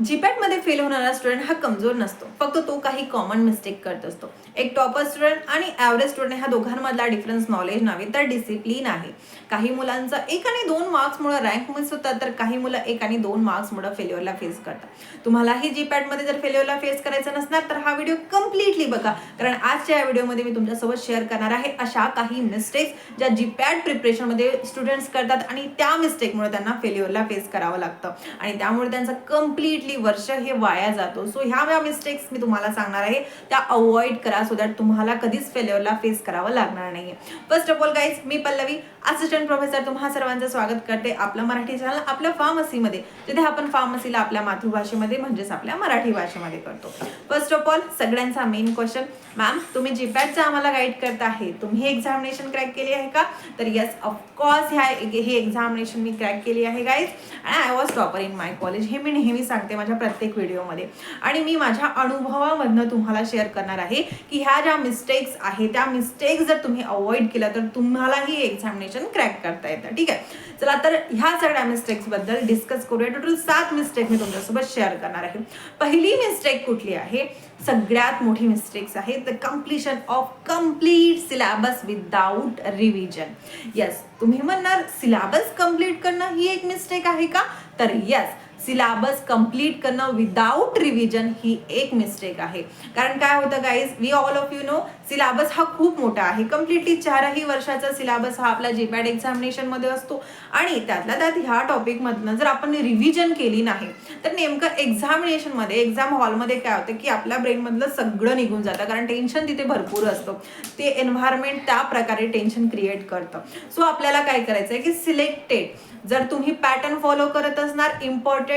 GPAT मध्ये fail होणारा student हा कमजोर नसतो, फक्त तो काही कॉमन मिस्टेक करत असतो. एक टॉपर स्टुडंट आणि ॲव्हरेज स्टुडंट ह्या दोघांमधला डिफरन्स नॉलेज नव्हे तर डिसिप्लिन आहे. काही मुलांचा 1 आणि 2 मार्क्समुळे रँक मिस होतात, तर काही मुलं 1 आणि 2 मार्क्समुळे फेल्युअरला फेस करतात. तुम्हालाही जीपॅट मध्ये जर फेल्युअरला फेस करायचं नसणार तर हा व्हिडिओ कम्प्लिटली बघा, कारण आजच्या या व्हिडिओमध्ये मी तुमच्यासोबत शेअर करणार आहे अशा काही मिस्टेक्स ज्या जीपॅट प्रिपरेशन मध्ये स्टुडंट्स करतात आणि त्या मिस्टेकमुळे त्यांना फेल्युअरला फेस करावं लागतं आणि त्यामुळे त्यांचं कम्प्लिटली वर्ष हे वाया जातो. सो ह्या मिस्टेक्स मी तुम्हाला सांगणार आहे, त्या अवॉइड करा सो दॅट तुम्हाला कधीच फेल्युअरला फेस करावं लागणार नाही. First of all guys, me Pallavi assistant professor तुम्हा सर्वांचं स्वागत करते आपलं मराठी चॅनल आपल्या फार्मसीमध्ये, जिथे आपण फार्मसीला आपल्या मातृभाषेमध्ये म्हणजेच आपल्या मराठी भाषेमध्ये करतो. फर्स्ट ऑफ ऑल सगळ्यांचा मेन क्वेश्चन, मॅम तुम्ही जीपॅटचं आम्हाला गाईड करता आहे, तुम्ही एक्झामिनेशन क्रॅक केली आहे का? तर येस, ऑफकोर्स हे एक्झामिनेशन मी क्रॅक केली आहे guys, and I was topper in my college. हे मी नेहमी सांगते माझ्या प्रत्येक व्हिडिओमध्ये आणि मी माझ्या अनुभवामधनं तुम्हाला शेअर करणार आहे की ह्या ज्या मिस्टेक्स आहेत त्या मिस्टेक्स जर तुम्ही अवॉइड केल्या तर तुम्हालाही एक्झामिनेशन क्रॅक करता येतं. ठीक आहे, चला तर ह्या सगळ्या मिस्टेक्स बद्दल डिस्कस करूया. टोटल 7 मिस्टेक मी तुमच्यासोबत शेअर करणार आहे. पहिली मिस्टेक कुठली आहे? सगळ्यात मोठी मिस्टेक्स आहे the completion of complete syllabus without revision. Yes, तुम्ही म्हणणार सिलेबस कम्प्लीट करणं ही एक मिस्टेक आहे का? तर येस, सिलेबस कंप्लीट करणं विदाउट रिव्हिजन ही एक मिस्टेक आहे. कारण काय होतं guys, we all of you know, syllabus हा खूप मोठा आहे. कम्प्लिटली 4ही वर्षाचा सिलेबस हा आपला जीपॅट एक्झामिनेशन मध्ये असतो आणि त्यातल्या त्यात ह्या टॉपिक मधनं जर आपण रिव्हिजन केली नाही तर नेमकं एक्झामिनेशन मध्ये एक्झाम हॉलमध्ये काय होतं की आपल्या ब्रेन मधलं सगळं निघून जातं, कारण टेन्शन तिथे भरपूर असतं. ते एन्व्हायरमेंट त्या प्रकारे टेन्शन क्रिएट करतं. सो आपल्याला काय करायचं आहे की सिलेक्टेड, जर तुम्ही पॅटर्न फॉलो करत असणार, इम्पॉर्टंट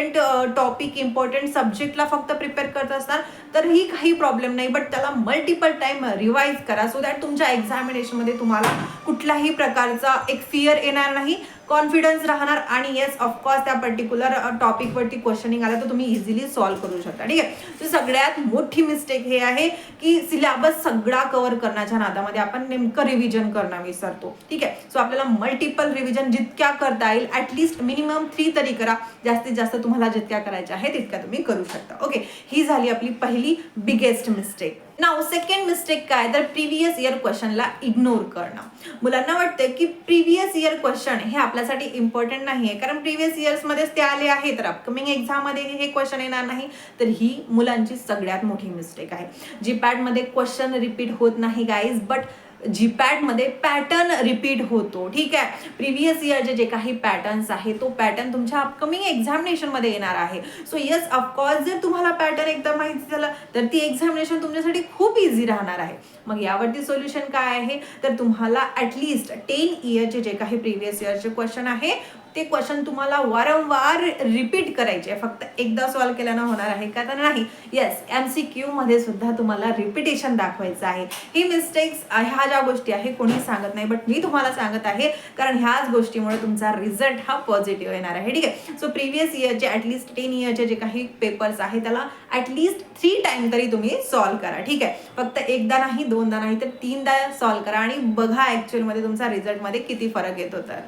टॉपिक इम्पॉर्टंट सब्जेक्टला फक्त प्रिपेअर करत असणार तर ही काही प्रॉब्लेम नाही, बट त्याला मल्टिपल टाइम रिवाइज करा सो दॅट तुमच्या एक्झामिनेशनमध्ये तुम्हाला कुठल्याही प्रकारचा एक फिअर येणार नाही, कॉन्फिडन्स राहणार आणि येस ऑफकोर्स त्या पर्टिक्युलर टॉपिकवरती क्वेश्चनिंग आलं तर तुम्ही इझिली सॉल्व्ह करू शकता. ठीक आहे, तर सगळ्यात मोठी मिस्टेक हे आहे की सिलेबस सगळा कव्हर करण्याच्या नादामध्ये आपण नेमकं रिव्हिजन करणं विसरतो. ठीक आहे, सो आपल्याला मल्टिपल रिव्हिजन जितक्या करता येईल ॲटलिस्ट मिनिमम 3 तरी करा. जास्तीत जास्त तुम्हाला जितक्या करायच्या आहे तितक्या तुम्ही करू शकता. ओके, ही झाली आपली पहिली biggest mistake. Now second mistake काय, तर प्रिव्हियस इयर क्वेश्चनला इग्नोर करणं. मुलांना वाटतं की प्रिव्हियस इयर क्वेश्चन हे आपल्यासाठी इम्पॉर्टंट नाही आहे, कारण प्रिव्हियस इयर्समध्येच ते आले आहे तर अपकमिंग एक्झाममध्ये हे क्वेश्चन येणार नाही. तर ही मुलांची सगळ्यात मोठी मिस्टेक आहे. जीपॅटमध्ये क्वेश्चन रिपीट होत नाही गाईज, बट जीपॅट मध्ये पॅटर्न रिपीट होतो. ठीक आहे, प्रिव्हियस इयरचे जे काही पॅटर्न्स आहे तो पॅटर्न तुमच्या अपकमिंग एक्झामिनेशन मध्ये येणार आहे. सो येस ऑफकोर्स जर तुम्हाला पॅटर्न एकदा माहिती झालं तर ती एक्झामिनेशन तुमच्यासाठी खूप इझी राहणार आहे. मग यावरती सोल्युशन काय आहे, तर तुम्हाला ॲटलिस्ट 10 इयरचे जे काही प्रिव्हियस इयरचे क्वेश्चन आहे ते क्वेश्चन तुम्हाला वारंवार रिपीट करायचे. फक्त एकदा सॉल्व्ह केल्यानं होणार आहे का? तर नाही. येस, MCQ मध्ये सुद्धा तुम्हाला रिपिटेशन दाखवायचं आहे. ही मिस्टेक्स ह्या ज्या गोष्टी आहे कोणी सांगत नाही, बट मी तुम्हाला सांगत आहे कारण ह्याच गोष्टीमुळे तुमचा रिझल्ट हा पॉझिटिव्ह येणार आहे. ठीक आहे, सो प्रिव्हियस इयरचे ॲटलिस्ट 10 इयरचे जे काही पेपर्स आहे त्याला ॲटलिस्ट 3 टाइम तरी तुम्ही सॉल्व्ह करा. ठीक आहे, फक्त एकदा नाही, 2दा नाही तर 3दा सॉल्व्ह करा आणि बघा ॲक्च्युअलमध्ये तुमचा रिझल्टमध्ये किती फरक येतो. तर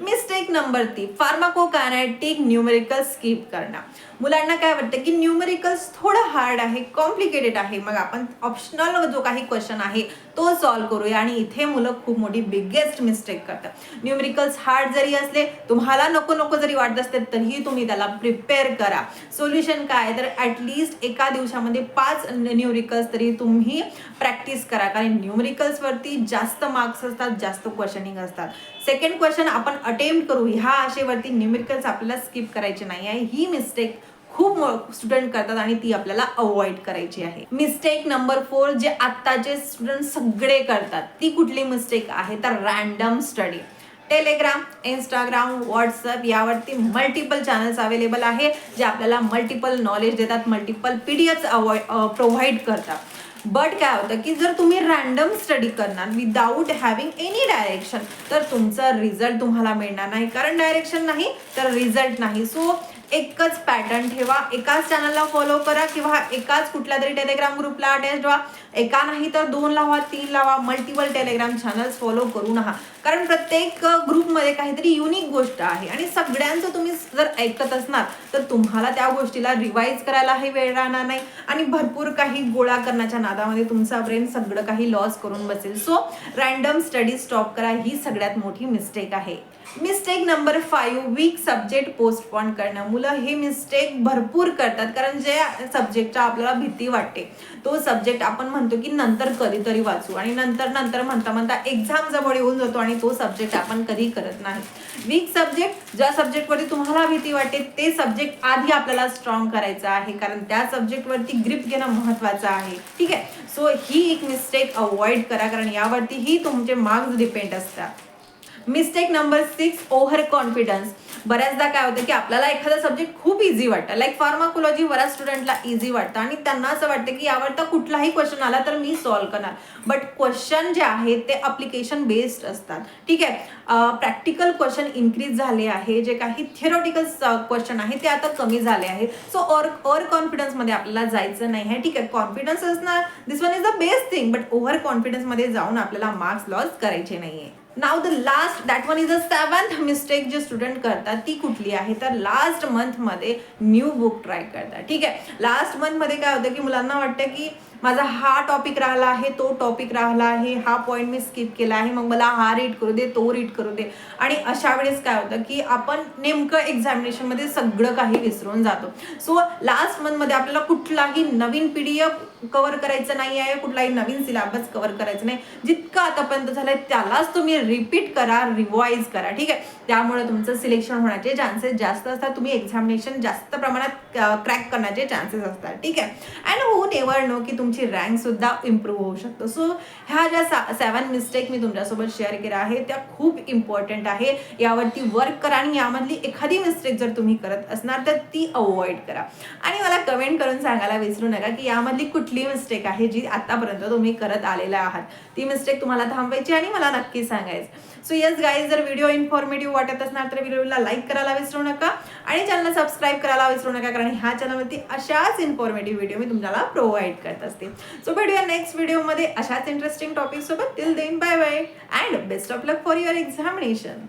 मिस्टेक नंबर 3, फार्माकोकायनेटिक न्यूमेरिकल स्किप करणं. मुलांना काय वाटतं की न्यूमेरिकल्स थोडं हार्ड आहे, कॉम्प्लिकेटेड आहे, मग आपण ऑप्शनल जो काही क्वेश्चन आहे तो सॉल्व्ह करूया, आणि इथे मुलं खूप मोठी बिगेस्ट मिस्टेक करतात. न्यूमेरिकल्स हार्ड जरी असले, तुम्हाला नको जरी वाटत असते तरीही तुम्ही त्याला प्रिपेअर करा. सोल्युशन काय, तर ॲटलिस्ट एका दिवसामध्ये 5 न्यूमेरिकल्स तरी तुम्ही प्रॅक्टिस करा, कारण न्यूमेरिकल्स वरती जास्त मार्क्स असतात, जास्त क्वेश्चनिंग असतात. सेकंड क्वेश्चन आपण अटेम्प्ट करू, ह्या आशेवरती न्यूमेरिकल्स आपल्याला स्किप करायचे नाही आहे. ही मिस्टेक खूप स्टुडंट करतात आणि ती आपल्याला अवॉइड करायची आहे. मिस्टेक नंबर 4 जे आत्ताचे स्टुडंट सगळे करतात ती कुठली मिस्टेक आहे, तर random study. Telegram, Instagram, WhatsApp यावरती मल्टिपल चॅनल्स अवेलेबल आहे जे आपल्याला मल्टिपल नॉलेज देतात, मल्टिपल PDF प्रोव्हाइड करतात. बट काय होतं की जर तुम्ही रँडम स्टडी करणार विदाऊट हॅव्हिंग एनी डायरेक्शन तर तुमचा रिझल्ट तुम्हाला मिळणार नाही, कारण डायरेक्शन नाही तर रिझल्ट नाही. सो एकच पॅटर्न ठेवा, एकाच चॅनलला फॉलो करा किंवा एकाच कुठल्या तरी टेलिग्राम ग्रुपला अटॅच व्हा. एका नाही तर 2 लावा, 3 लावा, मल्टिपल टेलिग्राम चॅनल्स फॉलो करू नका. कारण प्रत्येक ग्रुपमध्ये काहीतरी युनिक गोष्ट आहे आणि सगळ्यांचं तुम्ही जर ऐकत असणार तर तुम्हाला त्या गोष्टीला रिवाइज करायलाही वेळ राहणार नाही आणि भरपूर काही गोळा करण्याच्या नादामध्ये तुमचा ब्रेन सगळं काही लॉस करून बसेल. सो रँडम स्टडी स्टॉप करा, ही सगळ्यात मोठी मिस्टेक आहे. Mistake number 5, weak subject postpone करणं. मुलं हे मिस्टेक भरपूर करतात कारण जे सब्जेक्टच्या आपल्याला भीती वाटते तो सब्जेक्ट आपण म्हणतो की नंतर कधीतरी वाचू आणि नंतर म्हणता म्हणता एक्झाम जवळ येऊन जातो आणि तो सब्जेक्ट आपण कधी करत नाही. वीक सब्जेक्ट, ज्या सब्जेक्टवरती तुम्हाला भीती वाटते ते सब्जेक्ट आधी आपल्याला स्ट्रॉंग करायचं आहे कारण त्या सब्जेक्टवरती ग्रिप घेणं महत्वाचं आहे. ठीक आहे. सो ही एक मिस्टेक अवॉइड करा कारण यावरती ही तुमचे मार्क्स डिपेंड असतात. Mistake number 6, over confidence. बऱ्याचदा काय होतं की आपल्याला एखादा सब्जेक्ट खूप इझी वाटतं, लाईक फार्माकोलॉजी बऱ्याच स्टुडंटला इझी वाटतं आणि त्यांना असं वाटतं की यावरता कुठलाही क्वेश्चन आला तर मी सॉल्व्ह करणार. बट क्वेश्चन जे आहेत ते अप्लिकेशन बेस्ड असतात. ठीक आहे. प्रॅक्टिकल क्वेश्चन इन्क्रीज झाले आहे, जे काही थिअरॉटिकल क्वेश्चन आहे ते आता कमी झाले आहेत. सो ओव्हर कॉन्फिडन्समध्ये आपल्याला जायचं नाही आहे. ठीक आहे. कॉन्फिडन्स असणार, this one is the best thing, but over कॉन्फिडन्समध्ये जाऊन आपल्याला मार्क्स लॉस करायचे नाहीये. Now the last, that one is the 7th mistake जे स्टुडंट करतात ती कुठली आहे तर लास्ट मंथमध्ये न्यू बुक ट्राय करतात. ठीक आहे. लास्ट मंथमध्ये काय होतं की मुलांना वाटतं की माझा हा टॉपिक राहिला आहे, तो टॉपिक राहिला आहे, हा पॉईंट मी स्किप केला आहे, मग मला हा रीड करू दे, तो रीड करू दे. आणि अशा वेळेस काय होतं की आपण नेमकं एक्झामिनेशनमध्ये सगळं काही विसरून जातो. सो लास्ट मंथमध्ये आपल्याला कुठलाही नवीन PDF कव्हर करायचं नाही आहे, कुठलाही नवीन सिलेबस कव्हर करायचं नाही. जितकं आतापर्यंत झालंय त्यालाच तुम्ही रिपीट करा, रिवाइज करा. ठीक आहे. त्यामुळे तुमचं सिलेक्शन होण्याचे चान्सेस जास्त असतात, तुम्ही एक्झामिनेशन जास्त प्रमाणात क्रॅक करण्याचे चान्सेस असतात. ठीक आहे. अँड हू नेवर नो की तुमची रँक सुद्धा इम्प्रूव्ह होऊ शकतो. सो ह्या ज्या 7 मिस्टेक मी तुमच्यासोबत शेअर केल्या आहे त्या खूप इम्पॉर्टंट आहे. यावरती वर्क करा आणि यामधली एखादी मिस्टेक जर तुम्ही करत असणार तर ती अवॉइड करा. आणि मला कमेंट करून सांगायला विसरू नका की यामधली कुठली मिस्टेक आहे जी आतापर्यंत तुम्ही करत आलेला आहात. ती मिस्टेक तुम्हाला थांबवायची आणि मला नक्की सांगायचं. सो येस गाईज, जर व्हिडिओ इन्फॉर्मेटिव्ह वाटत असणार तर व्हिडिओला लाईक करायला विसरू नका आणि चॅनलला सबस्क्राईब करायला विसरू नका कारण ह्या चॅनलवरती अशाच इन्फॉर्मेटिव्ह व्हिडिओ मी तुम्हाला प्रोव्हाइड करत असते. सो भेटूया नेक्स्ट व्हिडिओमध्ये अशाच इंटरेस्टिंग टॉपिक सोबत. Till then bye bye and best of luck for your examination.